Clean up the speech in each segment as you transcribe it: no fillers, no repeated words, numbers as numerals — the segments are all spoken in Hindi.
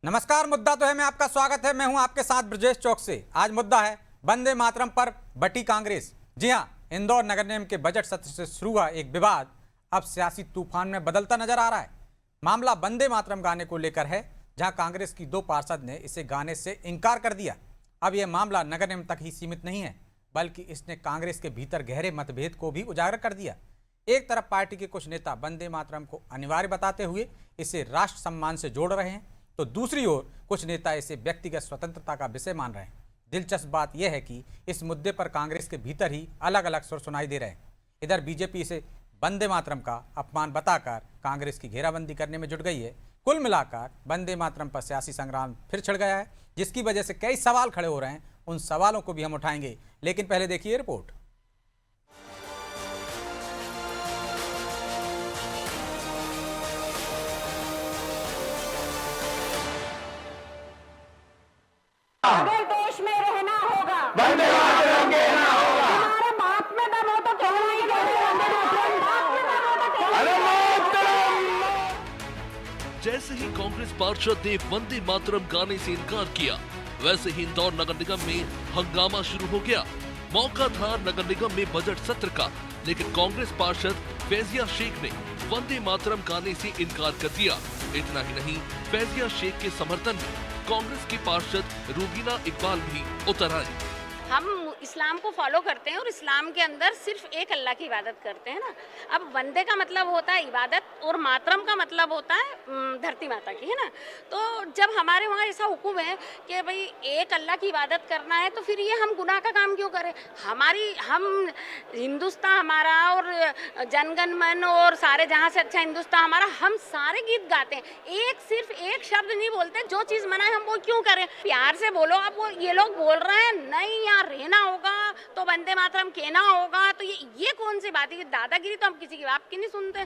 नमस्कार, मुद्दा तो है में आपका स्वागत है। मैं हूं आपके साथ ब्रजेश चौक से। आज मुद्दा है वंदे मातरम पर बटी कांग्रेस। जी हां, इंदौर नगर निगम के बजट सत्र से शुरू हुआ एक विवाद अब सियासी तूफान में बदलता नजर आ रहा है। मामला वंदे मातरम गाने को लेकर है, जहां कांग्रेस की 2 पार्षद ने इसे गाने से इनकार कर दिया। अब यह मामला नगर निगम तक ही सीमित नहीं है, बल्कि इसने कांग्रेस के भीतर गहरे मतभेद को भी उजागर कर दिया। एक तरफ पार्टी के कुछ नेता वंदे मातरम को अनिवार्य बताते हुए इसे राष्ट्र सम्मान से जोड़ रहे हैं, तो दूसरी ओर कुछ नेता इसे व्यक्तिगत स्वतंत्रता का विषय मान रहे हैं। दिलचस्प बात यह है कि इस मुद्दे पर कांग्रेस के भीतर ही अलग अलग सुर सुनाई दे रहे हैं। इधर बीजेपी इसे वंदे मातरम का अपमान बताकर कांग्रेस की घेराबंदी करने में जुट गई है। कुल मिलाकर वंदे मातरम पर सियासी संग्राम फिर छिड़ गया है, जिसकी वजह से कई सवाल खड़े हो रहे हैं। उन सवालों को भी हम उठाएंगे, लेकिन पहले देखिए रिपोर्ट। अगर देश में रहना होगा, वंदे मातरम कहना होगा। हमारे बाप में दम हो तो कहना ही चाहिए वंदे मातरम। बाप में दम हो तो कहना अरे मातरम। जैसे ही कांग्रेस पार्षद ने वंदे मातरम गाने से इनकार किया, वैसे ही इंदौर नगर निगम में हंगामा शुरू हो गया। मौका था नगर निगम में बजट सत्र का, लेकिन कांग्रेस पार्षद फैजिया शेख ने वंदे मातरम गाने से इनकार कर दिया। इतना ही नहीं, फैजिया शेख के समर्थन में कांग्रेस की पार्षद रूबीना इकबाल भी उतर आई। हम इस्लाम को फॉलो करते हैं और इस्लाम के अंदर सिर्फ एक अल्लाह की इबादत करते हैं ना। अब वंदे का मतलब होता है इबादत और मातरम का मतलब होता है धरती माता की, है ना। तो जब हमारे वहाँ ऐसा हुक्म है कि भाई एक अल्लाह की इबादत करना है, तो फिर ये हम गुनाह का काम क्यों करें। हम हिंदुस्तान हमारा और जनगण मन और सारे जहाँ से अच्छा हिंदुस्तान हमारा, हम सारे गीत गाते हैं। सिर्फ एक शब्द नहीं बोलते। जो चीज़ मना है हम वो क्यों करें। प्यार से बोलो। अब वो ये लोग बोल रहे हैं नहीं यहाँ रहना होगा तो वंदे मातरम कहना होगा, तो ये कौन सी बात है। दादागिरी तो हम किसी की बात की नहीं सुनते।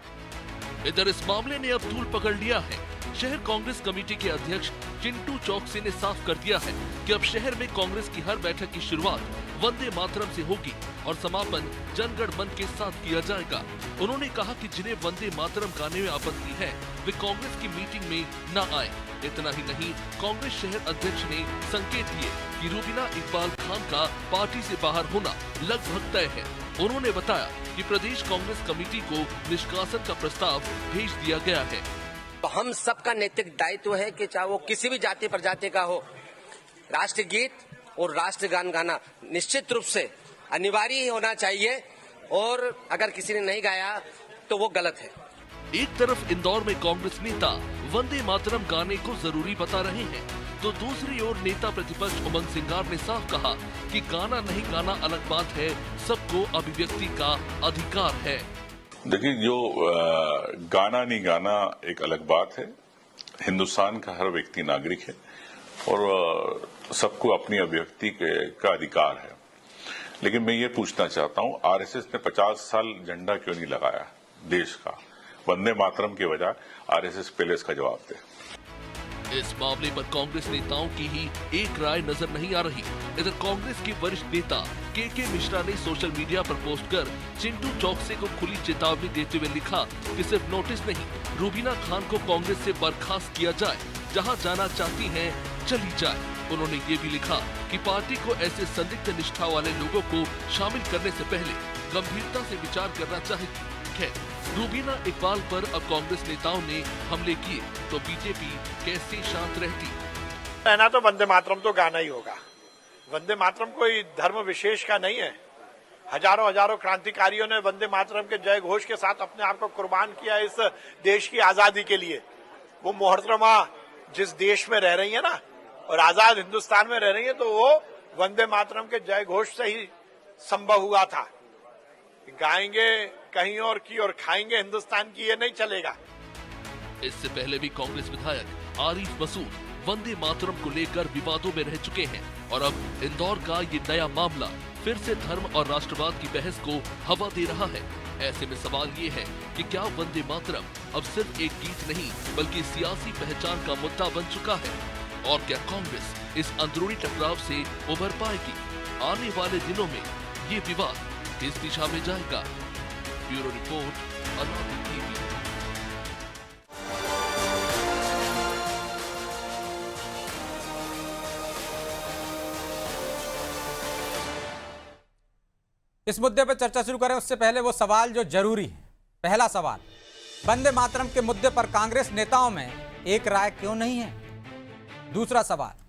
इधर इस मामले ने अब तूल पकड़ लिया है। शहर कांग्रेस कमेटी के अध्यक्ष चिंटू चौकसी ने साफ कर दिया है कि अब शहर में कांग्रेस की हर बैठक की शुरुआत वंदे मातरम से होगी और समापन जनगण मन के साथ किया जाएगा। उन्होंने कहा कि जिन्हें वंदे मातरम गाने में आपत्ति है, वे कांग्रेस की मीटिंग में न आए। इतना ही नहीं, कांग्रेस शहर अध्यक्ष ने संकेत दिए कि रूबीना इकबाल खान का पार्टी से बाहर होना लगभग तय है। उन्होंने बताया कि प्रदेश कांग्रेस कमेटी को निष्कासन का प्रस्ताव भेज दिया गया है। तो हम सबका नैतिक दायित्व है कि चाहे वो किसी भी जाति प्रजाति का हो, राष्ट्रगीत और राष्ट्रगान गाना निश्चित रूप से अनिवार्य ही होना चाहिए, और अगर किसी ने नहीं गाया तो वो गलत है। एक तरफ इंदौर में कांग्रेस नेता वंदे मातरम गाने को जरूरी बता रहे हैं, तो दूसरी ओर नेता प्रतिपक्ष उमंग सिंगार ने साफ कहा कि गाना नहीं गाना अलग बात है, सबको अभिव्यक्ति का अधिकार है। देखिए, जो गाना नहीं गाना एक अलग बात है। हिंदुस्तान का हर व्यक्ति नागरिक है और सबको अपनी अभिव्यक्ति का अधिकार है। लेकिन मैं ये पूछना चाहता हूँ, आरएसएस ने 50 साल झंडा क्यों नहीं लगाया देश का। वंदे मातरम के बजाय आरएसएस पहले इसका जवाब दे। इस मामले पर कांग्रेस नेताओं की ही एक राय नजर नहीं आ रही। इधर कांग्रेस के वरिष्ठ नेता के मिश्रा ने सोशल मीडिया पर पोस्ट कर चिंटू चौकसी को खुली चेतावनी देते हुए लिखा कि सिर्फ नोटिस नहीं, रूबीना खान को कांग्रेस से बर्खास्त किया जाए, जहां जाना चाहती हैं चली जाए। उन्होंने ये भी लिखा कि पार्टी को ऐसे संदिग्ध निष्ठा वाले लोगों को शामिल करने से पहले गंभीरता से विचार करना चाहिए। खैर, रूबीना इकबाल पर अब कांग्रेस नेताओं ने हमले किए तो बीजेपी कैसे शांत रहती। रहना तो वंदे मातरम तो गाना ही होगा। वंदे मातरम कोई धर्म विशेष का नहीं है। हजारों क्रांतिकारियों ने वंदे मातरम के जय घोष के साथ अपने आप को कुर्बान किया इस देश की आजादी के लिए। वो मोहतरमा जिस देश में रह रही है ना, और आजाद हिंदुस्तान में रह रही है, तो वो वंदे मातरम के जय घोष से ही संभव हुआ था। गाएंगे कहीं और की और खाएंगे हिंदुस्तान की, ये नहीं चलेगा। इससे पहले भी कांग्रेस विधायक आरिफ मसूद वंदे मातरम को लेकर विवादों में रह चुके हैं और अब इंदौर का ये नया मामला फिर से धर्म और राष्ट्रवाद की बहस को हवा दे रहा है। ऐसे में सवाल ये है कि क्या वंदे मातरम अब सिर्फ एक गीत नहीं बल्कि सियासी पहचान का मुद्दा बन चुका है, और क्या कांग्रेस इस अंदरूनी टकराव से उबर पाएगी। आने वाले दिनों में ये विवाद किस दिशा में जाएगा। ब्यूरो रिपोर्ट, अनादि टीवी। इस मुद्दे पर चर्चा शुरू करें उससे पहले वो सवाल जो जरूरी है। पहला सवाल, वंदे मातरम के मुद्दे पर कांग्रेस नेताओं में एक राय क्यों नहीं है? दूसरा सवाल,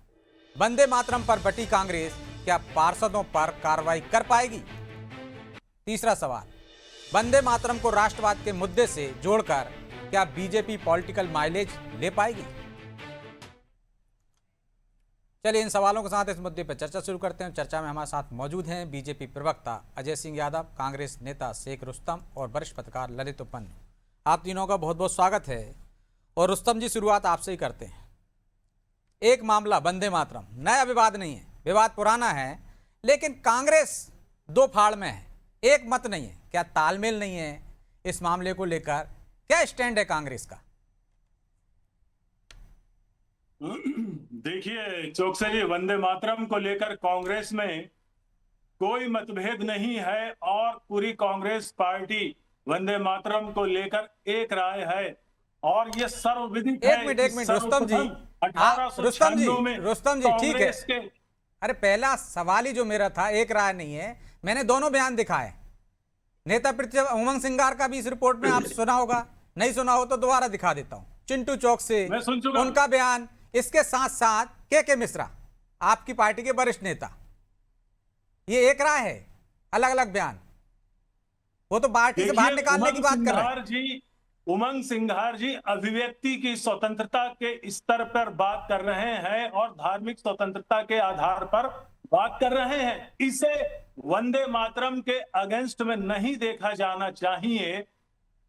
वंदे मातरम पर बटी कांग्रेस क्या पार्षदों पर कार्रवाई कर पाएगी? तीसरा सवाल, वंदे मातरम को राष्ट्रवाद के मुद्दे से जोड़कर क्या बीजेपी पॉलिटिकल माइलेज ले पाएगी? चलिए इन सवालों के साथ इस मुद्दे पर चर्चा शुरू करते हैं। चर्चा में हमारे साथ मौजूद हैं बीजेपी प्रवक्ता अजय सिंह यादव, कांग्रेस नेता शेख रुस्तम और वरिष्ठ पत्रकार ललित उपन। आप तीनों का बहुत बहुत स्वागत है। और रुस्तम जी, शुरुआत आपसे ही करते हैं। एक मामला वंदे मातरम, नया विवाद नहीं है, विवाद पुराना है, लेकिन कांग्रेस दो फाड़ में है, एक मत नहीं है। क्या तालमेल नहीं है इस मामले को लेकर? क्या स्टैंड है कांग्रेस का? देखिए चौकसे जी, वंदे मातरम को लेकर कांग्रेस में कोई मतभेद नहीं है और पूरी कांग्रेस पार्टी वंदे मातरम को लेकर एक राय है और ये सर्वविदित है। एक मिनट रुस्तम जी, रुस्तम जी ठीक है। अरे पहला सवाल ही जो मेरा था, एक राय नहीं है, मैंने दोनों बयान दिखाए। नेता प्रतिपक्ष उमंग सिंगार का भी इस रिपोर्ट में आप सुना होगा, नहीं सुना हो तो दोबारा दिखा देता हूं। चिंटू चौकसे उनका बयान, इसके साथ साथ के मिश्रा आपकी पार्टी के वरिष्ठ नेता, ये एक राय है, अलग अलग बयान। वो तो पार्टी से बाहर निकालने की बात कर रहे हैं। उमंग सिंघार जी अभिव्यक्ति की स्वतंत्रता के स्तर पर बात कर रहे हैं और धार्मिक स्वतंत्रता के आधार पर बात कर रहे हैं। इसे वंदे मातरम के अगेंस्ट में नहीं देखा जाना चाहिए।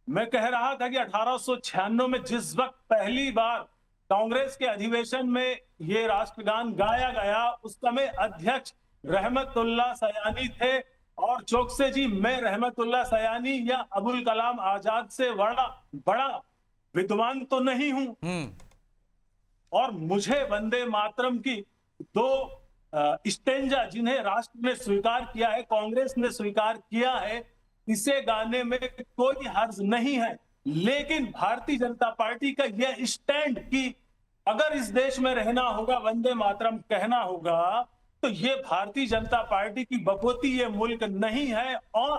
मैं कह रहा था कि 1896 में जिस वक्त पहली बार कांग्रेस के अधिवेशन में ये राष्ट्रगान गाया गया, उस समय अध्यक्ष रहमतुल्लाह सयानी थे। और चौकसे जी, मैं रहमतुल्लाह सयानी या अबुल कलाम आजाद से बड़ा विद्वान तो नहीं हूं और मुझे वंदे मातरम की दो स्टेंजा जिन्हें राष्ट्र ने स्वीकार किया है, कांग्रेस ने स्वीकार किया है, इसे गाने में कोई हर्ज नहीं है। लेकिन भारतीय जनता पार्टी का यह स्टैंड कि अगर इस देश में रहना होगा, वंदे मातरम कहना होगा, तो ये भारतीय जनता पार्टी की बकौती ये मुल्क नहीं है। और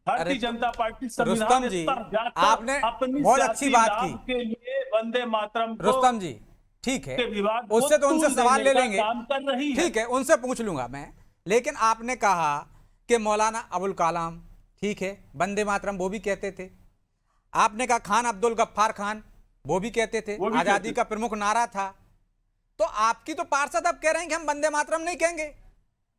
भारतीय जनता पार्टी संविधान पर जाकर आपने अपनी बहुत अच्छी बात की के लिए वंदे मातरम को, रुस्तम जी ठीक है, उससे तो उनसे सवाल ले लेंगे, काम कर रही है। ठीक है, उनसे पूछ लूंगा मैं। लेकिन आपने कहा कि मौलाना अबुल कलाम, ठीक है, वंदे मातरम वो भी कहते थे। आपने कहा खान अब्दुल गफ्फार खान वो भी कहते थे, आजादी का प्रमुख नारा था। तो आपकी तो पार्षद अब कह रहे हैं कि हम वंदे मातरम नहीं कहेंगे।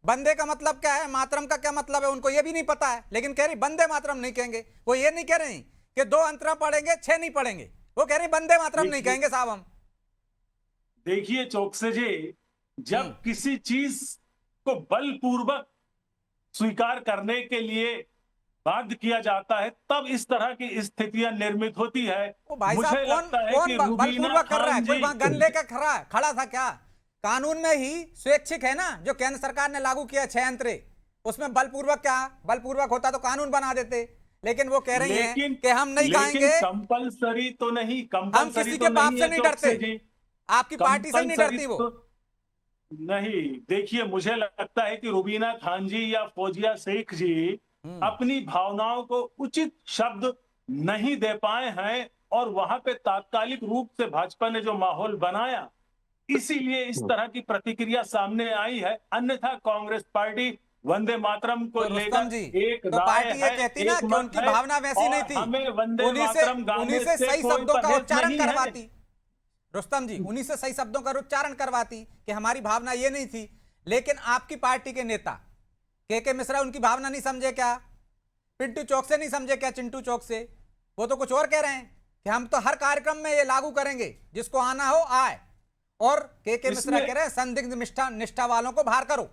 वंदे का मतलब क्या है, मातरम का क्या मतलब है, उनको ये भी नहीं पता है, लेकिन कह रही वंदे मातरम नहीं कहेंगे। वो ये नहीं कह रहे कि 2 अंतरा पढ़ेंगे 6 नहीं पढ़ेंगे, वो कह रही वंदे मातरम नहीं कहेंगे साहब हम। देखिए चौकसे जी, जब किसी चीज को बलपूर्वक स्वीकार करने के लिए बाध्य किया जाता है, तब इस तरह की स्थितियां निर्मित होती है। मुझे लगता है कि बलपूर्वक कर रहा है, कोई वहां गन लेकर खड़ा था क्या? कानून में ही स्वैच्छिक है ना, जो केंद्र सरकार ने लागू किया 6 अंतरे, उसमें बलपूर्वक क्या, बलपूर्वक होता तो कानून बना देते। लेकिन वो कह रही हैं कि हम नहीं खाएंगे। कंपलसरी तो नहीं, हम किसी के बाप से नहीं डरते, आपकी पार्टी से नहीं डरती वो। नहीं, देखिए मुझे लगता है कि रुबीना खान जी या फौजिया शेख जी अपनी भावनाओं को उचित शब्द नहीं दे पाए हैं और वहां पे तात्कालिक रूप से भाजपा ने जो माहौल बनाया, इसीलिए इस तरह की प्रतिक्रिया सामने आई है। अन्यथा कांग्रेस पार्टी वंदे मातरम को लेकर एक तो पार्टी ये कहती ना कि उनकी भावना वैसी नहीं थी, उन्हीं से सही शब्दों का उच्चारण करवाती। रुस्तम जी, उन्हीं से सही शब्दों का उच्चारण करवाती कि हमारी भावना ये नहीं थी। लेकिन आपकी पार्टी के नेता के मिश्रा उनकी भावना नहीं समझे क्या? पिंटू चौक से नहीं समझे क्या? चिंटू चौक से वो तो कुछ और कह रहे हैं कि हम तो हर कार्यक्रम में ये लागू करेंगे, जिसको आना हो आए। और के मिश्रा कह रहे हैं संदिग्ध निष्ठा वालों को बाहर करो।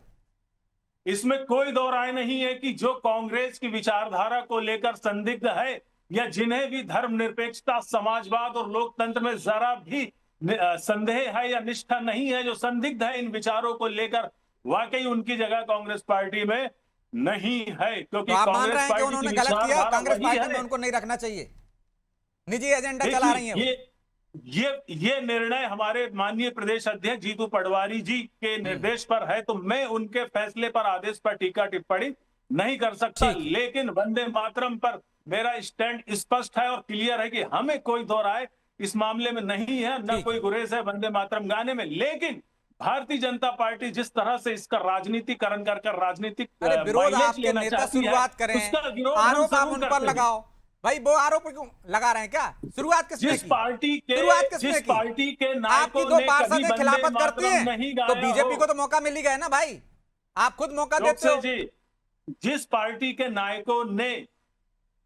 इसमें कोई दो राय नहीं है कि जो कांग्रेस की विचारधारा को लेकर संदिग्ध है या जिन्हें भी धर्मनिरपेक्षता, समाजवाद और लोकतंत्र में जरा भी संदेह है या निष्ठा नहीं है, जो संदिग्ध है इन विचारों को लेकर, वाकई उनकी जगह कांग्रेस पार्टी में नहीं है। क्योंकि तो आप मान रहे हैं कि उन्होंने गलत किया, कांग्रेस पार्टी में उनको नहीं रखना चाहिए, निजी एजेंडा चला रही है। ये निर्णय हमारे माननीय प्रदेश अध्यक्ष जीतू पटवारी जी के निर्देश पर है, तो मैं उनके फैसले पर, आदेश पर टीका टिप्पणी नहीं कर सकता। ठीक है। लेकिन वंदे मातरम पर मेरा स्टैंड स्पष्ट है और क्लियर है कि हमें कोई दो राय इस मामले में नहीं है, न ठीक कोई है। गुरेज है वंदे मातरम गाने में। लेकिन भारतीय जनता पार्टी जिस तरह से इसका राजनीतिकरण कर राजनीतिक अरे विरोध माइलेज आपके लेना नेता चाहती है, शुरुआत करें, उसका विरोध हम आरोप आप जरूर उन पर करते हैं। लगाओ। भाई वो आरोप क्यों लगा रहे हैं? क्या शुरुआत किसने जिस की? पार्टी के शुरुआत किसने जिस की? पार्टी के आपकी नायकों दो ने पार्षद कभी ये वंदे खिलाफत करती मातरम हैं नहीं तो गाया बीजेपी हो। को तो मौका मिल ही गया ना भाई, आप खुद मौका देते चौकसे हो। जी, जिस पार्टी के नायकों ने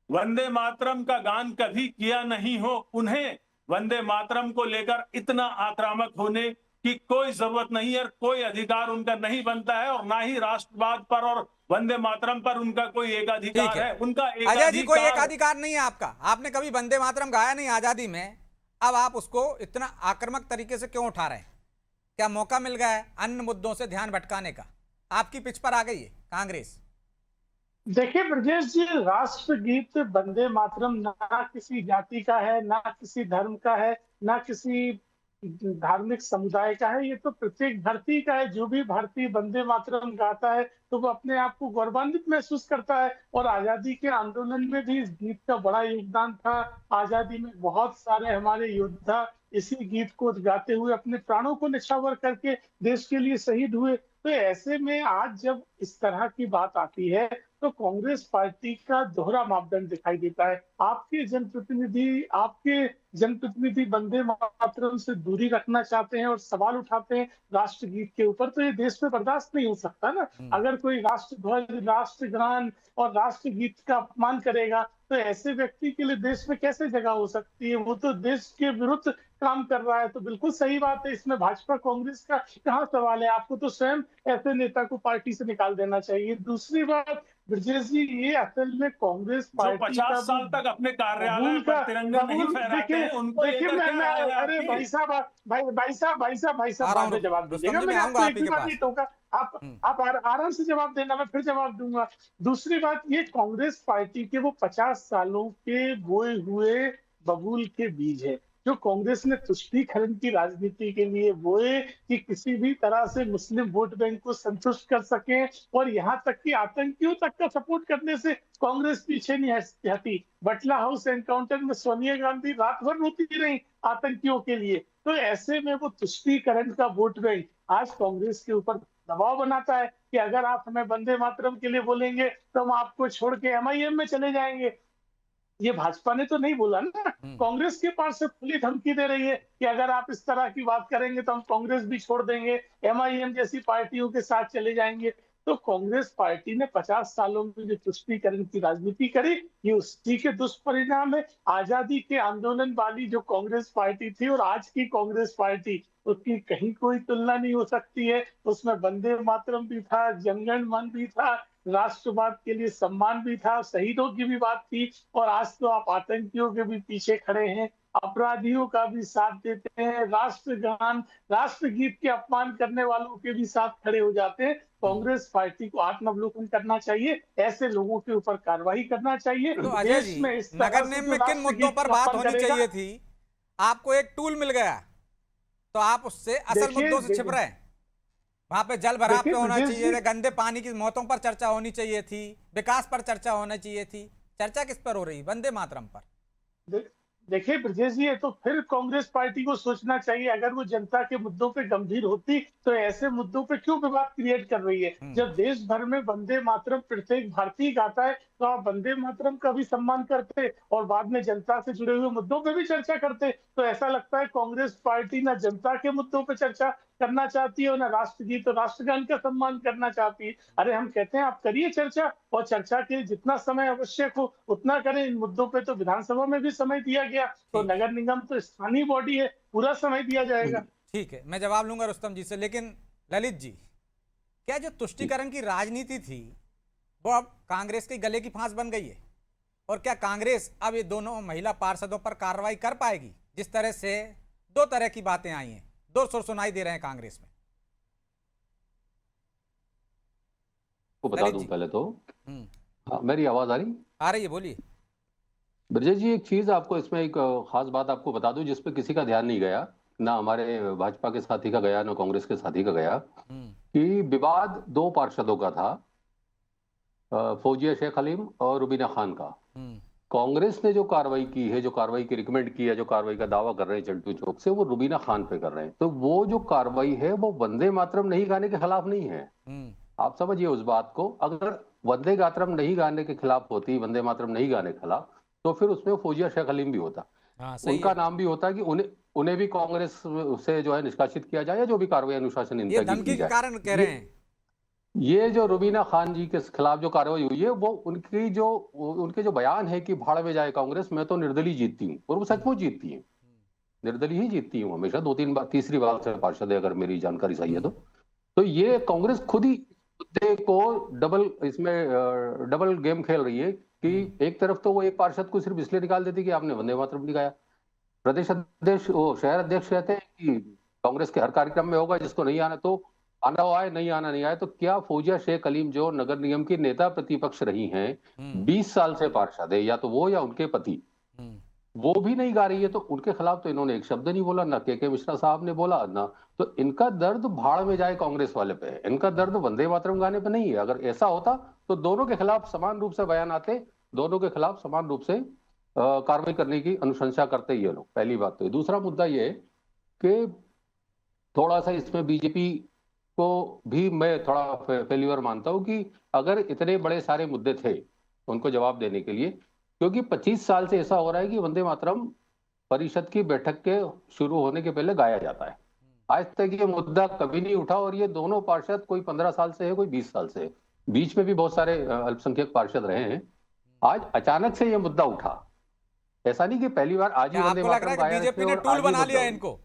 वंदे मातरम का गान कभी किया नहीं हो, उन्हें वंदे मातरम को लेकर इतना आक्रामक होने की कोई जरूरत नहीं है, कोई अधिकार उनका नहीं बनता है, और ना ही राष्ट्रवाद पर और वंदे मातरम पर उनका कोई ठीक एकाधिकार है है। उनका अजय जी, कोई एकाधिकार एकाधिकार नहीं है आपका, आपने कभी वंदे मातरम गाया नहीं आजादी में, अब आप उसको इतना आक्रामक तरीके से क्यों उठा रहे हैं? क्या मौका मिल गया है अन्य मुद्दों से ध्यान भटकाने का? आपकी पिच पर आ गई है कांग्रेस। देखिए ब्रजेश जी, राष्ट्रगीत वंदे मातरम ना किसी जाति का है, ना किसी धर्म का है, ना किसी धार्मिक समुदाय का है। ये तो प्रत्येक भारतीय का है। जो भी भारतीय वंदे मातरम गाता है तो वो अपने आप को गौरवान्वित महसूस करता है। और आजादी के आंदोलन में भी इस गीत का बड़ा योगदान था। आजादी में बहुत सारे हमारे योद्धा इसी गीत को गाते हुए अपने प्राणों को न्यौछावर करके देश के लिए शहीद हुए। तो ऐसे में आज जब इस तरह की बात आती है तो कांग्रेस पार्टी का दोहरा मापदंड दिखाई देता है। आपके जनप्रतिनिधि वंदे मातरम से दूरी रखना चाहते हैं और सवाल उठाते हैं राष्ट्रगीत के ऊपर, तो ये देश में बर्दाश्त नहीं हो सकता ना। अगर कोई राष्ट्रध्वज, राष्ट्रगान और राष्ट्रगीत का अपमान करेगा तो ऐसे व्यक्ति के लिए देश में कैसे जगह हो सकती है? वो तो देश के विरुद्ध काम कर रहा है। तो बिल्कुल सही बात है, इसमें भाजपा कांग्रेस का कहाँ सवाल है? आपको तो स्वयं ऐसे नेता को पार्टी से निकाल देना चाहिए। दूसरी बात ब्रजेश जी, ये असल में कांग्रेस जो पार्टी 50 साल तक अपने कार्यालय पर तिरंगा नहीं फहराते हैं, उनको देखिए लेकर क्या राय है अरे आपकी? भाई साहब आ रहा बाद में हूं जवाब दीजिएगा। रुस्तम जी, मैं मैंने आऊंगा आपको आप एक ही भी के बार पास। नहीं टोका। आप आराम से जवाब देना, मैं फिर जवाब दूंगा। दूसरी बात, ये कांग्रेस पार्टी के वो 50 सालों के बोए हुए बबूल के बीज है जो कांग्रेस ने तुष्टीकरण की राजनीति के लिए बोए कि किसी भी तरह से मुस्लिम वोट बैंक को संतुष्ट कर सके। और यहाँ तक कि आतंकियों तक का सपोर्ट करने से कांग्रेस पीछे नहीं हटी। बटला हाउस एनकाउंटर में सोनिया गांधी रात भर रोती रही आतंकियों के लिए। तो ऐसे में वो तुष्टीकरण का वोट बैंक आज कांग्रेस के ऊपर दबाव बनाता है कि अगर आप हमें वंदे मातरम के लिए बोलेंगे तो हम आपको छोड़ के एमआईएम में चले जाएंगे। ये भाजपा ने तो नहीं बोला ना, कांग्रेस के पास से खुली धमकी दे रही है कि अगर आप इस तरह की बात करेंगे तो हम कांग्रेस भी छोड़ देंगे, एमआईएम जैसी पार्टियों के साथ चले जाएंगे। तो कांग्रेस पार्टी ने 50 सालों में जो तुष्टीकरण की राजनीति करी, ये उसी के दुष्परिणाम है। आजादी के आंदोलन वाली जो कांग्रेस पार्टी थी और आज की कांग्रेस पार्टी, उसकी कहीं कोई तुलना नहीं हो सकती है। उसमें वंदे मातरम भी था, जनगण मन भी था, राष्ट्रवाद के लिए सम्मान भी था, शहीदों की भी बात थी। और आज तो आप आतंकियों के भी पीछे खड़े हैं, अपराधियों का भी साथ देते हैं, राष्ट्रगान, राष्ट्रगीत के अपमान करने वालों के भी साथ खड़े हो जाते हैं। कांग्रेस पार्टी को आत्मावलोकन करना चाहिए, ऐसे लोगों के ऊपर कार्रवाई करना चाहिए। तो अजय देश जी, में इस तरह नगर से निगम जो में किन राष्ट्रगीत मुद्दों पर का बात अपमान होनी करेगा, चाहिए थी? आपको एक टूल मिल गया तो आप उससे असल मुद्दों से छिप रहे हैं। वहां पे जल भराव पे होना चाहिए, गंदे पानी की मौतों पर चर्चा होनी चाहिए थी, विकास पर चर्चा होनी चाहिए थी। चर्चा किस पर हो रही? वंदे मातरम पर। देखिए ब्रजेश जी, ये तो फिर कांग्रेस पार्टी को सोचना चाहिए। अगर वो जनता के मुद्दों पे गंभीर होती तो ऐसे मुद्दों पे क्यों विवाद क्रिएट कर रही है? जब देश भर में वंदे मातरम प्रत्येक भारतीय गाता है तो आप वंदे मातरम का भी सम्मान करते और बाद में जनता से जुड़े हुए मुद्दों पे भी चर्चा करते। तो ऐसा लगता है कांग्रेस पार्टी ना जनता के मुद्दों पे चर्चा करना चाहती है और ना राष्ट्रगीत और राष्ट्रगान का सम्मान करना चाहती है। अरे हम कहते हैं आप करिए चर्चा, और चर्चा के जितना समय आवश्यक हो उतना करें। इन मुद्दों पे तो विधानसभा में भी समय दिया गया, तो नगर निगम तो स्थानीय बॉडी है, पूरा समय दिया जाएगा। ठीक है, मैं जवाब लूंगा रुस्तम जी से। लेकिन ललित जी, क्या जो तुष्टीकरण की राजनीति थी वो अब कांग्रेस के गले की फांस बन गई है? और क्या कांग्रेस अब ये दोनों महिला पार्षदों पर कार्रवाई कर पाएगी? जिस तरह से दो तरह की बातें आई हैं, दो सुर सुनाई दे रहे हैं कांग्रेस में। को बता दूं पहले तो, हाँ, मेरी आवाज आ रही है? बोलिए ब्रजेश जी। एक चीज आपको इसमें, एक खास बात आपको बता दूं जिसपे किसी का ध्यान नहीं गया, ना हमारे भाजपा के साथी का गया, ना कांग्रेस के साथी का गया, कि विवाद दो पार्षदों का था। फौजिया शेख हलीम और रुबीना खान का। कांग्रेस ने जो कार्रवाई की है, जो कार्रवाई की रिकमेंड की है, जो कार्रवाई का दावा कर रहे हैं चिंटू चौक से, वो रुबीना खान पे कर रहे हैं। तो वो जो कार्रवाई है वो वंदे मातरम नहीं गाने के खिलाफ नहीं है। आप समझिए उस बात को। अगर वंदे मातरम नहीं गाने के खिलाफ होती, वंदे मातरम नहीं गाने के खिलाफ, तो फिर उसमें फौजिया शेख हलीम भी होता, उनका नाम भी होता कि उन्हें भी कांग्रेस से जो है निष्कासित किया जाए, या जो भी कार्रवाई अनुशासनहीनता की जाए। कारण कह रहे हैं ये जो रुबीना खान जी के खिलाफ जो कार्रवाई हुई है, वो उनके जो बयान है कि भाड़ में जाए कांग्रेस, मैं तो निर्दलीय जीतती हूँ, और वो सचमुच जीतती है, निर्दलीय ही जीतती हूँ हमेशा, 2-3 बार, तीसरी बार से पार्षद है अगर मेरी जानकारी सही है तो ये कांग्रेस खुद ही मुद्दे को डबल गेम खेल रही है कि एक तरफ तो वो एक पार्षद को सिर्फ इसलिए निकाल देती कि आपने वंदे मातरम नहीं गाया, प्रदेश अध्यक्ष, वो शहर अध्यक्ष कहते हैं कि कांग्रेस के हर कार्यक्रम में होगा, जिसको नहीं आना तो आना हो आए, नहीं आना नहीं आए। तो क्या फौजिया शेख हलीम जो नगर निगम की नेता प्रतिपक्ष रही हैं, 20 साल से पार्षद है, या तो वो या उनके पति, वो भी नहीं गा रही है, तो उनके खिलाफ तो इन्होंने एक शब्द नहीं बोला, ना के मिश्रा साहब ने बोला ना। तो इनका दर्द भाड़ में जाए कांग्रेस वाले पे है, इनका दर्द वंदे मातरम गाने पे नहीं है। अगर ऐसा होता तो दोनों के खिलाफ समान रूप से बयान आते, दोनों के खिलाफ समान रूप से कार्रवाई करने की अनुशंसा करते ये लोग। पहली बात तो। दूसरा मुद्दा ये कि थोड़ा सा इसमें बीजेपी को भी मैं थोड़ा फेल्यूर मानता हूं कि अगर इतने बड़े सारे मुद्दे थे उनको जवाब देने के लिए, क्योंकि 25 साल से ऐसा हो रहा है कि वंदे मातरम परिषद की बैठक के शुरू होने के पहले गाया जाता है, आज तक ये मुद्दा कभी नहीं उठा। और ये दोनों पार्षद कोई 15 साल से है, कोई 20 साल से है, बीच में भी बहुत सारे अल्पसंख्यक पार्षद रहे हैं। आज अचानक से ये मुद्दा उठा, ऐसा नहीं कि पहली बार आज ही वंदे मातरम गाया। बीजेपी ने टूल बना लिया इनको।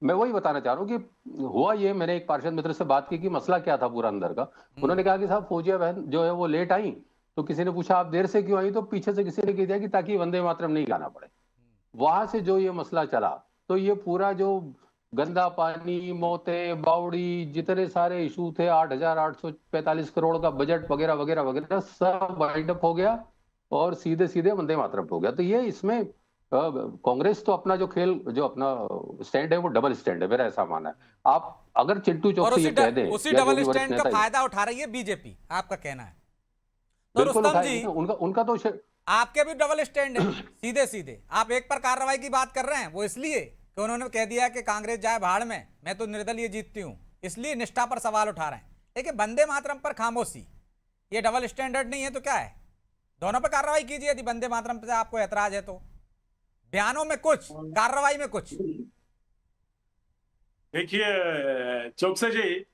मैं वही बताना चाह रहा हूँ कि हुआ ये, मैंने एक पार्षद मित्र से बात की कि मसला क्या था पूरा अंदर का। उन्होंने कहा कि साहब फौजिया बहन जो है वो लेट आई, तो किसी ने पूछा आप देर से क्यों आई, तो पीछे से किसी ने कह दिया कि ताकि वंदे मातरम नहीं गाना पड़े। वहां से जो ये मसला चला, तो ये पूरा जो गंदा पानी, मौतें, बावड़ी, जितने सारे इशू थे, 8,845 करोड़ का बजट वगैरह वगैरह वगैरह, सब वाइंड अप हो गया और सीधे सीधे वंदे मातरम हो गया। तो ये इसमें कांग्रेस तो अपना जो खेल, जो अपना स्टैंड है वो डबल स्टैंड है, मेरा ऐसा मानना है। आप अगर चिंटू चौक से ये कह दें, उसी डबल स्टैंड का फायदा उठा रही है बीजेपी, आपका कहना है? तो रुस्तम जी, उनका तो आपके भी डबल स्टैंड है, सीधे सीधे आप एक पर कार्रवाई की बात कर रहे हैं, वो इसलिए कि उन्होंने कह दिया कि कांग्रेस जाए भाड़ में, मैं तो निर्दलीय जीतती हूं, इसलिए निष्ठा पर सवाल उठा रहे हैं। लेकिन वंदे मातरम पर खामोशी, ये डबल स्टैंडर्ड नहीं है तो क्या है? दोनों पर कार्रवाई कीजिए यदि वंदे मातरम पर आपको ऐतराज है तो। बयानों में कुछ, कार्रवाई में कुछ। देखिए चौकसे जी,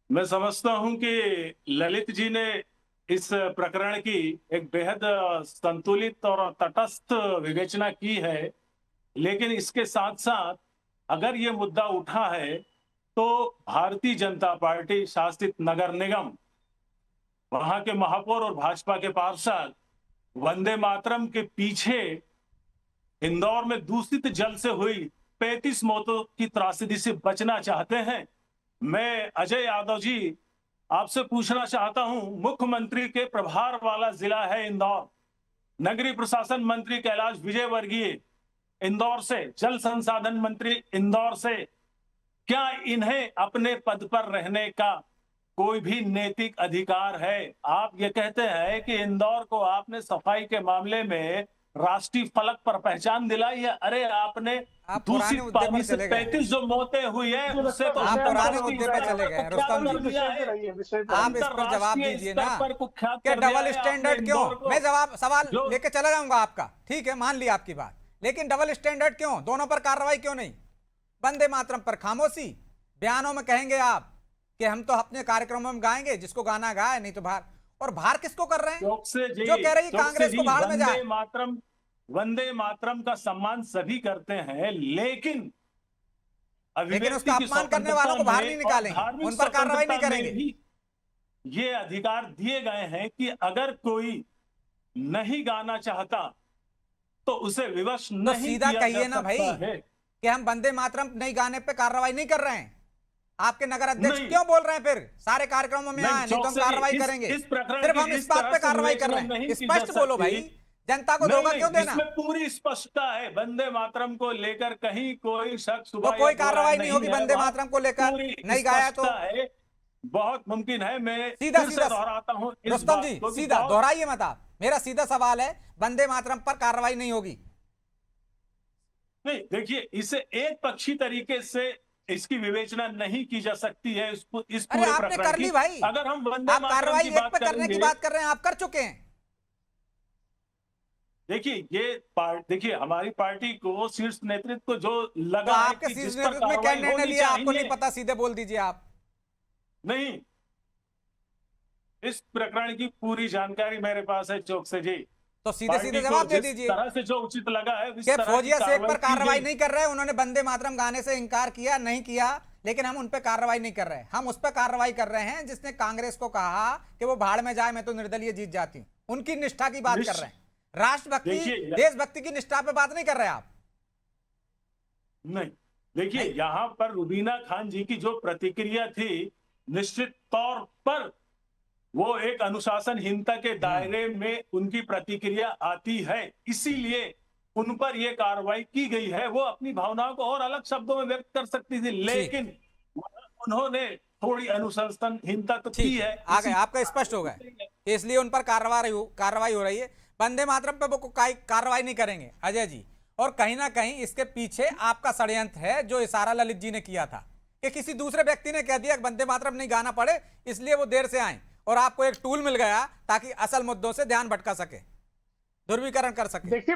मैं समझता हूं कि ललित जी ने इस प्रकरण की एक बेहद संतुलित और तटस्थ विवेचना की है, लेकिन इसके साथ साथ अगर ये मुद्दा उठा है तो भारतीय जनता पार्टी शासित नगर निगम, वहां के महापौर और भाजपा के पार्षद वंदे मातरम के पीछे इंदौर में दूषित जल से हुई 35 मौतों की त्रासदी से बचना चाहते हैं। मैं अजय यादव जी आपसे पूछना चाहता हूं, मुख्यमंत्री के प्रभार वाला जिला है इंदौर, नगरीय प्रशासन मंत्री कैलाश विजयवर्गीय इंदौर से, जल संसाधन मंत्री इंदौर से, क्या इन्हें अपने पद पर रहने का कोई भी नैतिक अधिकार है? आप ये कहते हैं कि इंदौर को आपने सफाई के मामले में राष्ट्रीय फलक पर पहचान दिलाई है। अरे आपने दूषित पानी से 35 जो मौतें हुई है उससे तो आप पुराने मुद्दे पे चले गए। रुस्तम जी, आप इस पर जवाब दीजिए ना कि डबल स्टैंडर्ड क्यों? मैं सवाल लेके चला जाऊंगा आपका, ठीक है, मान लिया आपकी बात, लेकिन डबल स्टैंडर्ड क्यों? दोनों पर कार्रवाई क्यों नहीं? वंदे मातरम पर खामोशी, बयानों में कहेंगे आप कि हम तो अपने कार्यक्रमों में गाएंगे, जिसको गाना गाए, नहीं तो बाहर। और बाहर किसको कर रहे हैं? जो कह रही है कांग्रेस को बाहर में जाए। वंदे मातरम का सम्मान सभी करते हैं, लेकिन उसका अपमान करने वालों को बाहर नहीं निकालेंगे, उन पर कार्रवाई नहीं करेंगे। ये अधिकार दिए गए हैं कि अगर कोई नहीं गाना चाहता तो उसे विवश नहीं सीधा कहिए ना भाई कि हम वंदे मातरम नहीं गाने पे कार्रवाई नहीं कर रहे हैं। आपके नगर अध्यक्ष क्यों बोल रहे हैं फिर सारे कार्यक्रमों में आए, नहीं तो हम कार्रवाई करेंगे? सिर्फ हम इस बात पे कार्रवाई कर रहे हैं। स्पष्ट बोलो भाई, जनता को धोखा क्यों देना? पूरी स्पष्टता है, वंदे मातरम को लेकर कहीं कोई शख्स, तो कोई कार्रवाई नहीं होगी वंदे मातरम को लेकर, नहीं गाया तो बहुत मुमकिन है। मैं सीधा फिर से दोहराता हूं इस रुस्तम बात जी, को कि सीधा बहुत- दोहराइए मत आप। मेरा सीधा सवाल है, वंदे मातरम पर कार्रवाई नहीं होगी? नहीं, देखिए, इसे एक पक्षी तरीके से इसकी विवेचना नहीं की जा सकती है इस अरे पूरे आपने प्रकरण कर ली की। भाई, अगर हम वंदे आप मातरम कार्रवाई की एक बात पे करने की करेंगे, बात कर रहे हैं, आप कर चुके हैं। देखिए देखिए, हमारी पार्टी को, शीर्ष नेतृत्व को जो तो लगा है आपके कि शीर्ष जिस पर नेतृत्व में क्या कार्रवाई निर्णय होनी लिया आपको नहीं चाहिए, पता? सीधे बोल दीजिए आप। नहीं, इस प्रकरण की पूरी जानकारी मेरे पास है चौकसे जी। तो सीधे पार्टी सीधे को जवाब दे जिस दीजिए तरह से जो उचित लगा है इस कि तरह की फौजिया शेख पर की कार्रवाई गई। नहीं कर रहे, उन्होंने वंदे मातरम गाने से इनकार किया, नहीं किया, लेकिन हम उन पर कार्रवाई नहीं कर रहे। हम उस पर कार्रवाई कर रहे हैं जिसने कांग्रेस को कहा कि वो भाड़ में जाए, मैं तो निर्दलीय जीत जाती हूं। उनकी निष्ठा की बात कर रहे हैं, राष्ट्रभक्ति, देखिए, देशभक्ति की निष्ठा पे बात नहीं कर रहे आप। नहीं, देखिए, यहां पर रुबीना खान जी की जो प्रतिक्रिया थी, निश्चित तौर पर वो एक अनुशासनहीनता के दायरे में उनकी प्रतिक्रिया आती है, इसीलिए उन पर यह कार्रवाई की गई है। वो अपनी भावनाओं को और अलग शब्दों में व्यक्त कर सकती थी, लेकिन उन्होंने थोड़ी अनुशासनहीनता तो की है। आ गए, आपका स्पष्ट हो गया, इसलिए उन पर कार्रवाई हो रही है। वंदे मातरम पे वो कोई कार्रवाई नहीं करेंगे अजय जी। और कहीं ना कहीं इसके पीछे आपका षड्यंत्र है, जो इशारा ललित जी ने किया था कि किसी दूसरे व्यक्ति ने कह दिया वंदे मातरम नहीं गाना पड़े, इसलिए वो देर से आए और आपको एक टूल मिल गया ताकि असल मुद्दों से ध्यान भटका सके, ध्रुवीकरण कर सके। देखिए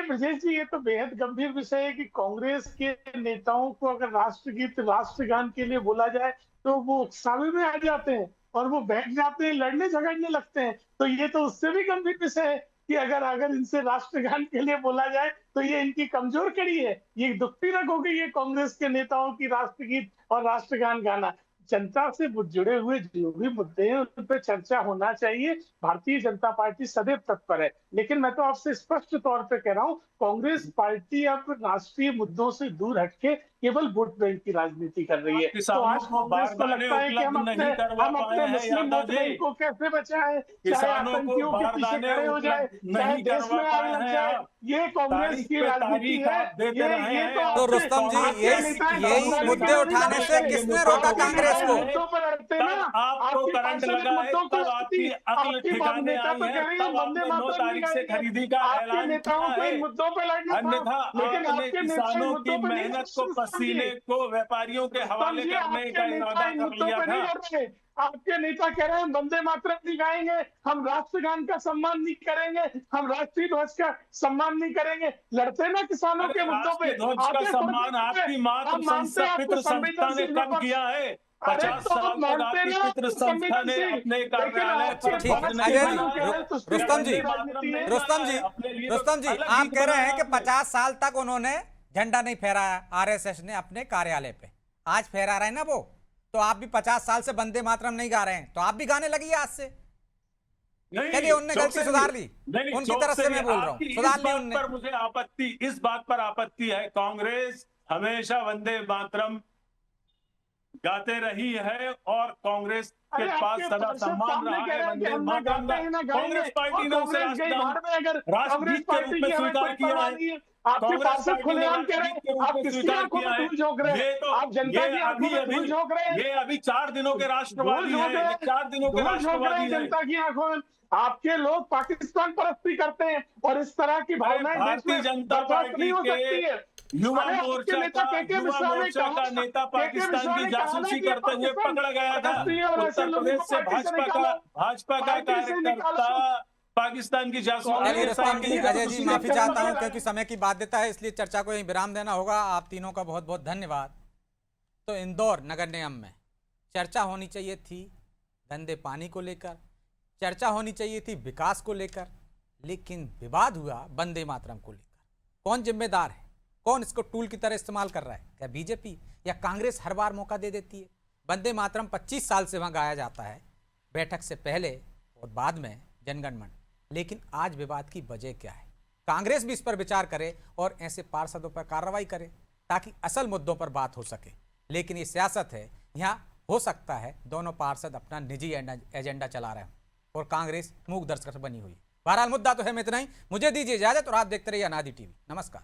ब्रजेश जी, ये तो बेहद गंभीर विषय है कि कांग्रेस के नेताओं को अगर राष्ट्रगीत, राष्ट्रगान के लिए बोला जाए तो वो उत्साह में आ जाते हैं और वो बैठ जाते हैं, लड़ने झगड़ने लगते हैं। तो ये तो उससे भी गंभीर विषय है कि अगर इनसे राष्ट्रगान के लिए बोला जाए तो ये इनकी कमजोर कड़ी है। ये दुखती रग हो गई है कांग्रेस के नेताओं की राष्ट्रगीत और राष्ट्रगान गाना। जनता से जुड़े हुए जो भी मुद्दे हैं उन पर चर्चा होना चाहिए। भारतीय जनता पार्टी सदैव तत्पर है, लेकिन मैं तो आपसे स्पष्ट तौर पे कह रहा हूँ, कांग्रेस पार्टी अब राष्ट्रीय मुद्दों से दूर हटके केवल वोट बैंक की राजनीति कर रही है। तो आज कांग्रेस को लगता है कि हम अपने मुस्लिम वोट बैंक को कैसे बचाएं, चाहे आतंकियों के पीछे खड़े हो जाए, चाहे देश में आग लग जाए, ये कांग्रेस की राजनीति है। ये तो रुस्तम जी, यही मुद्दे उठाने से किसने रोका कांग्रेस को? आपको करंट लगा है, तब आपकी अक्ल ठिकाने आई है, तब आपने 9 तारीख से खरीदी का ऐलान किया है। अन्यथा आपने किसानों की मेहनत को, पसीने को व्यापारियों के हवाले करने का इरादा कर लिया था। आपके नेता कह रहे हैं वंदे मातरम नहीं गाएंगे, हम राष्ट्रगान का सम्मान नहीं करेंगे, हम राष्ट्रीय ध्वज का सम्मान नहीं करेंगे। लड़ते ना किसानों के मुद्दों पे। ध्वज का सम्मान आपकी मातृ संस्था, पितृ संस्था ने कब किया है? 50 साल तक आपकी पितृ संस्था ने अपने कार्यालय रुस्तम जी, आप कह रहे हैं कि 50 साल तक उन्होंने झंडा नहीं फहराया, आरएसएस ने अपने कार्यालय पे। आज फहरा रहे हैं ना वो, तो आप भी 50 साल से वंदे मातरम नहीं गा रहे हैं, तो आप भी गाने लगी आज से। चलिए, उनने गलती सुधार ली, उनकी तरफ से मैं बोल रहा हूँ, सुधार ली उनने। मुझे आपत्ति, इस बात पर आपत्ति है, कांग्रेस हमेशा वंदे मातरम गाते रही है और कांग्रेस के पास सदा सम्मान रहा है वंदे मातरम का। कांग्रेस पार्टी ने उसे राष्ट्रगीत के रूप में स्वीकार किया है। आपके पार्षद खुलेआम कह रहे हैं, आप किसकी आंखों में धूल झोंक रहे हैं? आप जनता की आंखों में धूल झोंक रहे हैं। ये अभी 4 दिनों के राष्ट्रवादी हैं, 4 दिनों के राष्ट्रवादी हैं। जनता की आंखों में आपके लोग पाकिस्तान परस्ती करते हैं और इस तरह की भावनाएं भारतीय जनता पार्टी के युवा मोर्चा का नेता पाकिस्तान की जासूसी करते हुए पकड़ा गया था। उत्तर प्रदेश से भाजपा का कार्यकर्ता पाकिस्तान की जासूसी। अजय जी, माफी चाहता हूं क्योंकि समय की बाध्यता है, इसलिए चर्चा को यहीं विराम देना होगा। आप तीनों का बहुत बहुत धन्यवाद। तो इंदौर नगर निगम में चर्चा होनी चाहिए थी गंदे पानी को लेकर, चर्चा होनी चाहिए थी विकास को लेकर, लेकिन विवाद हुआ वंदे मातरम को लेकर। कौन जिम्मेदार है? कौन इसको टूल की तरह इस्तेमाल कर रहा है? क्या बीजेपी या कांग्रेस हर बार मौका दे देती है? वंदे मातरम 25 साल से वहां गाया जाता है, बैठक से पहले और बाद में जनगण मन। लेकिन आज विवाद की वजह क्या है? कांग्रेस भी इस पर विचार करे और ऐसे पार्षदों पर कार्रवाई करे ताकि असल मुद्दों पर बात हो सके। लेकिन ये सियासत है, यहाँ हो सकता है दोनों पार्षद अपना निजी एजेंडा चला रहे हैं और कांग्रेस मूक दर्शक बनी हुई। बहरहाल मुद्दा तो है, मैं इतना ही, मुझे दीजिए इजाजत और आप देखते रहिए अनादि टीवी। नमस्कार।